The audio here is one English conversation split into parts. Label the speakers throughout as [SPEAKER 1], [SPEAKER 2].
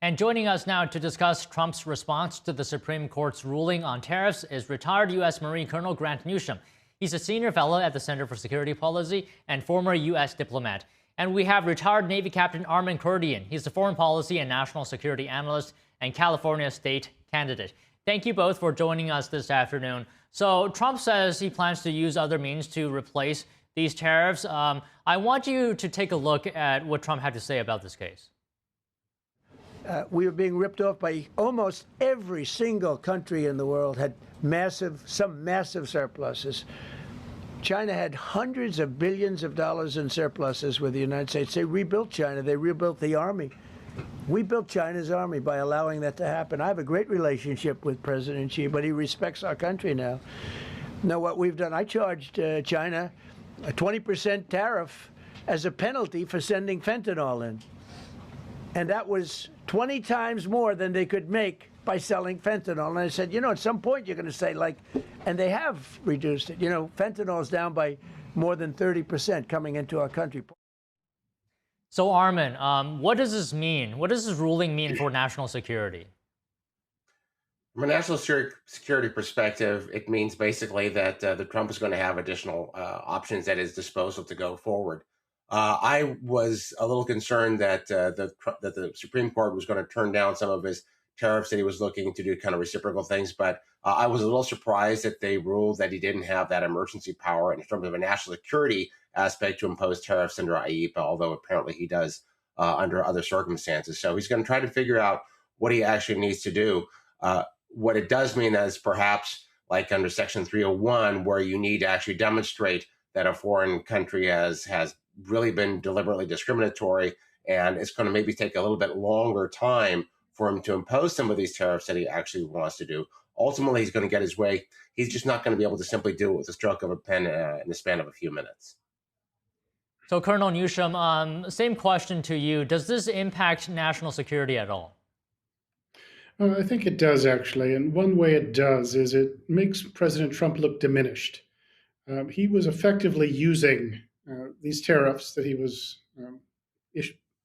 [SPEAKER 1] And joining us now to discuss Trump's response to the Supreme Court's ruling on tariffs is retired U.S. Marine Colonel Grant Newsham. He's a senior fellow at the Center for Security Policy and former U.S. diplomat. And we have retired Navy Captain Armen Kurdian. He's the foreign policy and national security analyst and California state candidate. Thank you both for joining us this afternoon. So Trump says he plans to use other means to replace these tariffs. I want you to take a look at what Trump had to say about this case.
[SPEAKER 2] We were being ripped off by almost every single country in the world had some massive surpluses. China had hundreds of billions of dollars in surpluses with the United States. They rebuilt China. They rebuilt the army. We built China's army by allowing that to happen. I have a great relationship with President Xi, but he respects our country now. Now, what we've done, I charged China a 20% tariff as a penalty for sending fentanyl in. And that was 20 times more than they could make by selling fentanyl. And I said, at some point you're going to say, and they have reduced it. Fentanyl is down by more than 30% coming into our country.
[SPEAKER 1] So, Armen, what does this mean? What does this ruling mean for national security?
[SPEAKER 3] From a national security perspective, it means basically that the Trump is going to have additional options at his disposal to go forward. I was a little concerned that the Supreme Court was going to turn down some of his tariffs, that he was looking to do kind of reciprocal things. But I was a little surprised that they ruled that he didn't have that emergency power in terms of a national security aspect to impose tariffs under IEEPA, although apparently he does under other circumstances. So he's going to try to figure out what he actually needs to do. What it does mean is perhaps like under Section 301, where you need to actually demonstrate that a foreign country has really been deliberately discriminatory, and it's going to maybe take a little bit longer time for him to impose some of these tariffs that he actually wants to do. Ultimately, he's going to get his way. He's just not going to be able to simply do it with a stroke of a pen in the span of a few minutes.
[SPEAKER 1] So, Colonel Newsham, same question to you. Does this impact national security at all?
[SPEAKER 4] I think it does, actually. And one way it does is it makes President Trump look diminished. He was effectively using these tariffs that he was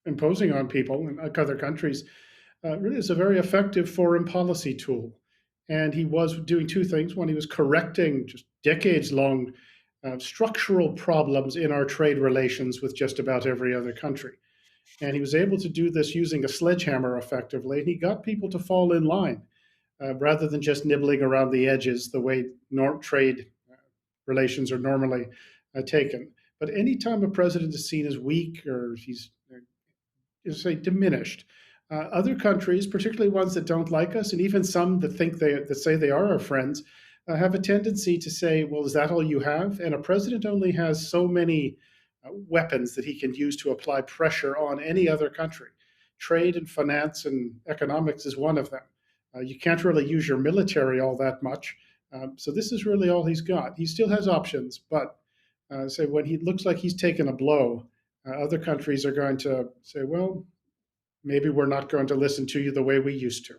[SPEAKER 4] imposing on people in other countries really is a very effective foreign policy tool. And he was doing two things. One, he was correcting just decades-long structural problems in our trade relations with just about every other country. And he was able to do this using a sledgehammer effectively, and he got people to fall in line rather than just nibbling around the edges the way trade relations are normally taken. But anytime a president is seen as weak or he's, say, diminished, other countries, particularly ones that don't like us, and even some that that say they are our friends, have a tendency to say, well, is that all you have? And a president only has so many weapons that he can use to apply pressure on any other country. Trade and finance and economics is one of them. You can't really use your military all that much. So this is really all he's got. He still has options, but say when he looks like he's taken a blow, other countries are going to say, well, maybe we're not going to listen to you the way we used to.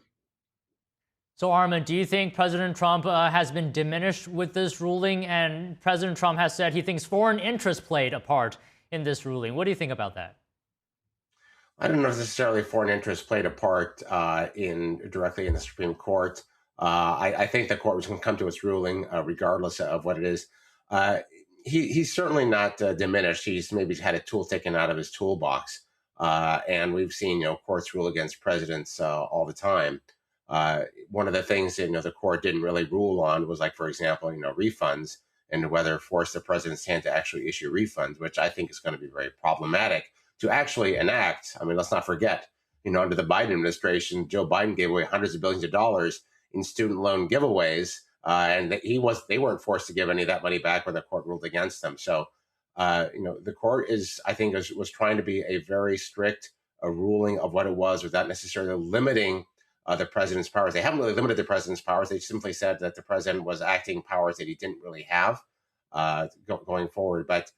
[SPEAKER 1] So, Armen, do you think President Trump has been diminished with this ruling? And President Trump has said he thinks foreign interests played a part in this ruling. What do you think about that?
[SPEAKER 3] I don't know if necessarily foreign interests played a part directly in the Supreme Court. I think the court was going to come to its ruling regardless of what it is. He's certainly not diminished. He's maybe had a tool taken out of his toolbox. And we've seen, courts rule against presidents all the time. One of the things that, the court didn't really rule on was, like, for example, refunds and whether force the president's hand to actually issue refunds, which I think is going to be very problematic to actually enact. I mean, let's not forget, under the Biden administration, Joe Biden gave away hundreds of billions of dollars in student loan giveaways, and they weren't forced to give any of that money back when the court ruled against them. So, the court was trying to be a very strict ruling of what it was without necessarily limiting the president's powers. They haven't really limited the president's powers. They simply said that the president was acting powers that he didn't really have going forward. But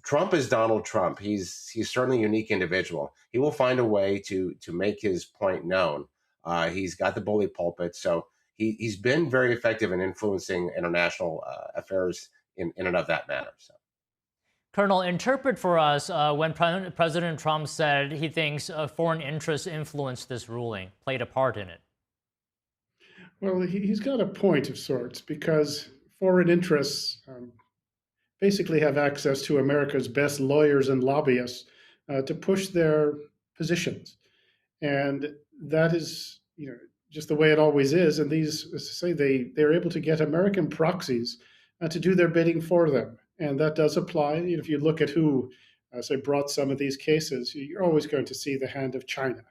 [SPEAKER 3] Trump is Donald Trump. He's certainly a unique individual. He will find a way to make his point known. He's got the bully pulpit, so he's been very effective in influencing international affairs in and of that matter. So.
[SPEAKER 1] Colonel, interpret for us when President Trump said he thinks foreign interests influenced this ruling, played a part in it.
[SPEAKER 4] Well, he's got a point of sorts because foreign interests basically have access to America's best lawyers and lobbyists to push their positions. And that is, just the way it always is. And these, as I say, they're able to get American proxies to do their bidding for them. And that does apply. If you look at who, say, brought some of these cases, you're always going to see the hand of China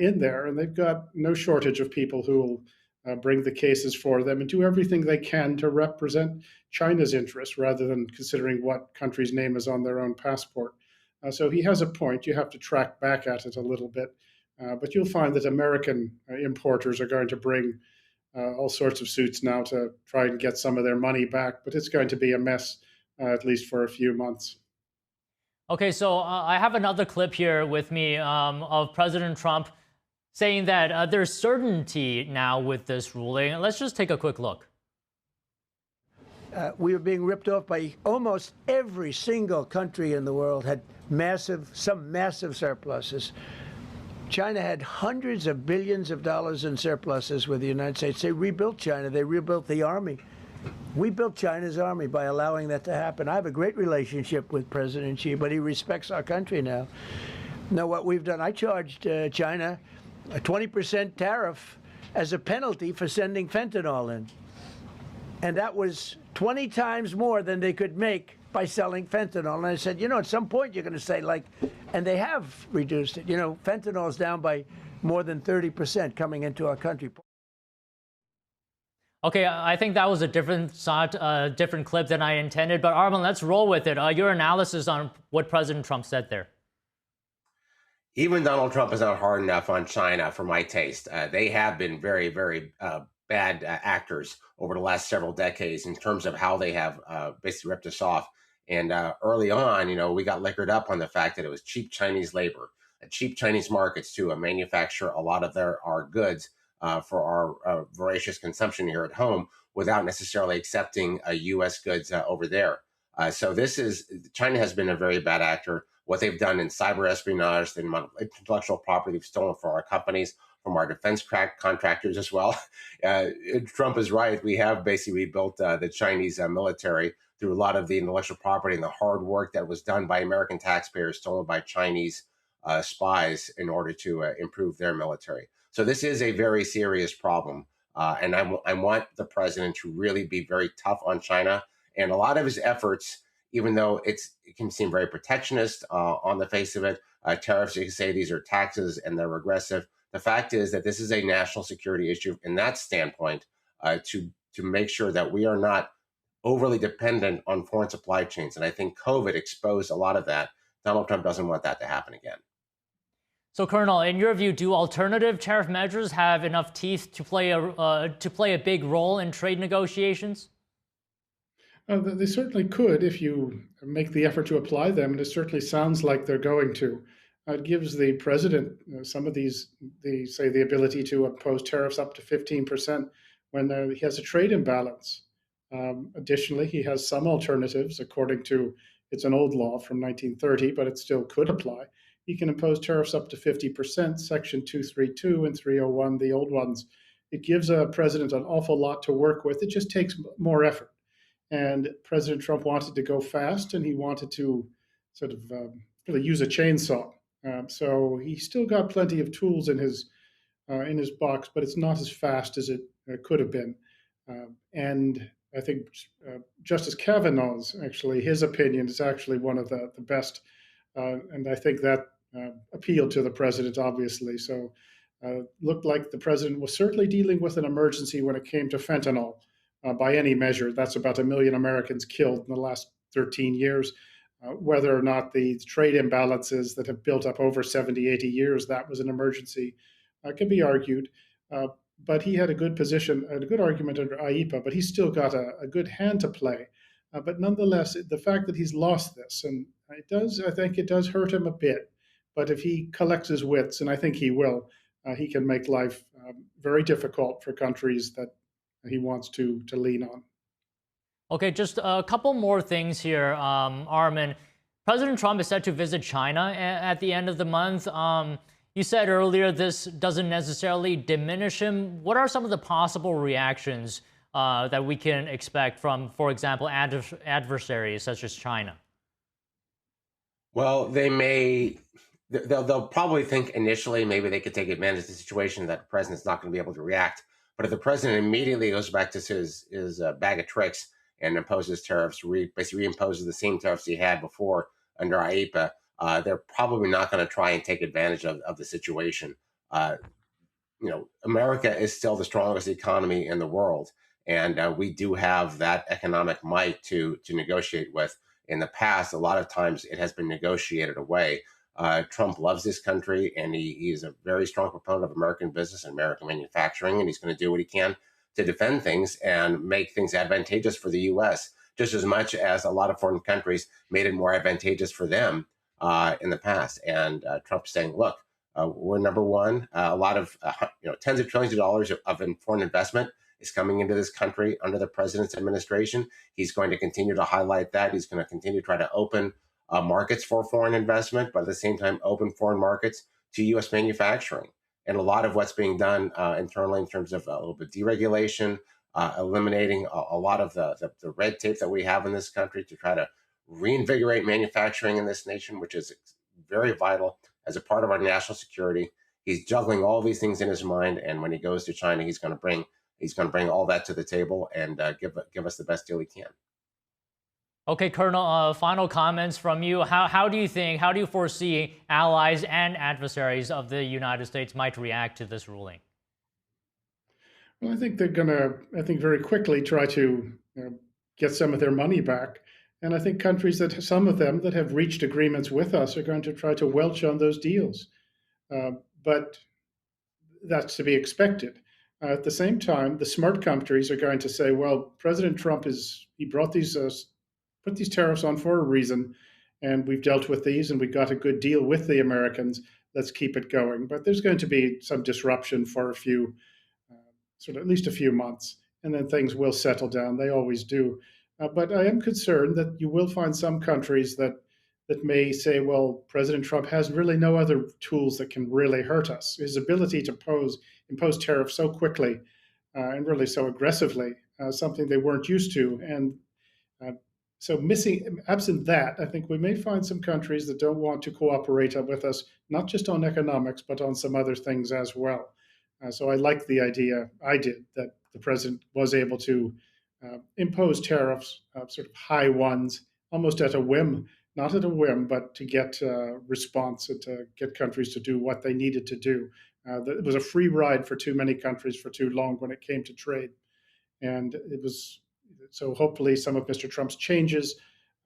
[SPEAKER 4] in there. And they've got no shortage of people who will bring the cases for them and do everything they can to represent China's interests rather than considering what country's name is on their own passport. So he has a point. You have to track back at it a little bit. But you'll find that American importers are going to bring all sorts of suits now to try and get some of their money back. But it's going to be a mess, at least for a few months.
[SPEAKER 1] Okay, so I have another clip here with me of President Trump saying that there's certainty now with this ruling. Let's just take a quick look.
[SPEAKER 2] We were being ripped off by almost every single country in the world had some massive surpluses. China had hundreds of billions of dollars in surpluses with the United States. They rebuilt China. They rebuilt the army. We built China's army by allowing that to happen. I have a great relationship with President Xi, but he respects our country now. Now, what we've done, I charged China a 20% tariff as a penalty for sending fentanyl in. And that was 20 times more than they could make by selling fentanyl. And I said, at some point you're going to say, and they have reduced it. Fentanyl is down by more than 30% coming into our country.
[SPEAKER 1] Okay, I think that was a different different clip than I intended. But Armen, let's roll with it. Your analysis on what President Trump said there.
[SPEAKER 3] Even Donald Trump is not hard enough on China for my taste. They have been very, very bad actors over the last several decades in terms of how they have basically ripped us off. And early on, we got liquored up on the fact that it was cheap Chinese labor, cheap Chinese markets to manufacture a lot of our goods for our voracious consumption here at home without necessarily accepting U.S. goods over there. So China has been a very bad actor. What they've done in cyber espionage, the amount of intellectual property they've stolen from our companies, from our defense contractors as well. Trump is right. We have basically rebuilt the Chinese military through a lot of the intellectual property and the hard work that was done by American taxpayers, stolen by Chinese spies in order to improve their military. So this is a very serious problem. And I want the president to really be very tough on China. And a lot of his efforts, even though it can seem very protectionist on the face of it, tariffs, you can say these are taxes and they're regressive. The fact is that this is a national security issue in that standpoint to make sure that we are not overly dependent on foreign supply chains. And I think COVID exposed a lot of that. Donald Trump doesn't want that to happen again.
[SPEAKER 1] So, Colonel, in your view, do alternative tariff measures have enough teeth to play a big role in trade negotiations?
[SPEAKER 4] They certainly could if you make the effort to apply them, and it certainly sounds like they're going to. It gives the president some of these, the ability to impose tariffs up to 15% when he has a trade imbalance. Additionally, he has some alternatives, according to, it's an old law from 1930, but it still could apply. He can impose tariffs up to 50%, Section 232 and 301, the old ones. It gives a president an awful lot to work with. It just takes more effort. And President Trump wanted to go fast, and he wanted to sort of really use a chainsaw. So he still got plenty of tools in his box, but it's not as fast as it could have been. And I think Justice Kavanaugh's, actually, his opinion is actually one of the best. And I think that appealed to the president, obviously. So looked like the president was certainly dealing with an emergency when it came to fentanyl. By any measure, that's about 1 million Americans killed in the last 13 years. Whether or not the trade imbalances that have built up over 70, 80 years, that was an emergency, can be argued. But he had a good position, a good argument under IEPA, but he's still got a good hand to play. But nonetheless, the fact that he's lost this, and I think it does hurt him a bit. But if he collects his wits, and I think he will, he can make life very difficult for countries that he wants to lean on.
[SPEAKER 1] Okay, just a couple more things here, Armen. President Trump is set to visit China at the end of the month. You said earlier this doesn't necessarily diminish him. What are some of the possible reactions that we can expect from, for example, adversaries such as China?
[SPEAKER 3] Well, they'll probably think initially maybe they could take advantage of the situation that the president's not going to be able to react. But if the president immediately goes back to his bag of tricks and imposes tariffs, basically reimposes the same tariffs he had before under IEEPA, they're probably not going to try and take advantage of the situation. Uh, America is still the strongest economy in the world, and we do have that economic might to negotiate with. In the past, a lot of times it has been negotiated away. Trump loves this country, and he is a very strong proponent of American business and American manufacturing, and he's going to do what he can to defend things and make things advantageous for the U.S., just as much as a lot of foreign countries made it more advantageous for them in the past. And Trump's saying, look, we're number one. A lot of tens of trillions of dollars of foreign investment is coming into this country under the president's administration. He's going to continue to highlight that. He's going to continue to try to open markets for foreign investment, but at the same time, open foreign markets to U.S. manufacturing. And a lot of what's being done internally in terms of a little bit deregulation, eliminating a lot of the red tape that we have in this country to try to reinvigorate manufacturing in this nation, which is very vital as a part of our national security. He's juggling all these things in his mind, and when he goes to China, he's going to bring all that to the table and give us the best deal he can.
[SPEAKER 1] Okay, Colonel, final comments from you. How do you foresee allies and adversaries of the United States might react to this ruling?
[SPEAKER 4] Well, I think they're going to, very quickly try to get some of their money back. And I think some of them that have reached agreements with us are going to try to welch on those deals. But that's to be expected. At the same time, the smart countries are going to say, well, President Trump put these tariffs on for a reason, and we've dealt with these, and we got a good deal with the Americans. Let's keep it going. But there's going to be some disruption for at least a few months, and then things will settle down. They always do. But I am concerned that you will find some countries that may say, well, President Trump has really no other tools that can really hurt us. His ability to impose tariffs so quickly and really so aggressively, something they weren't used to. And so absent that, I think we may find some countries that don't want to cooperate with us, not just on economics, but on some other things as well. So I like the idea, that the president was able to impose tariffs, sort of high ones, almost at a whim, not at a whim, but to get response and to get countries to do what they needed to do. It was a free ride for too many countries for too long when it came to trade. And so hopefully some of Mr. Trump's changes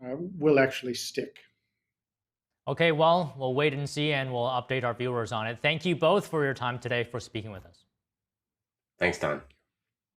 [SPEAKER 4] will actually stick.
[SPEAKER 1] Okay, well, we'll wait and see, and we'll update our viewers on it. Thank you both for your time today, for speaking with us.
[SPEAKER 3] Thanks, Don.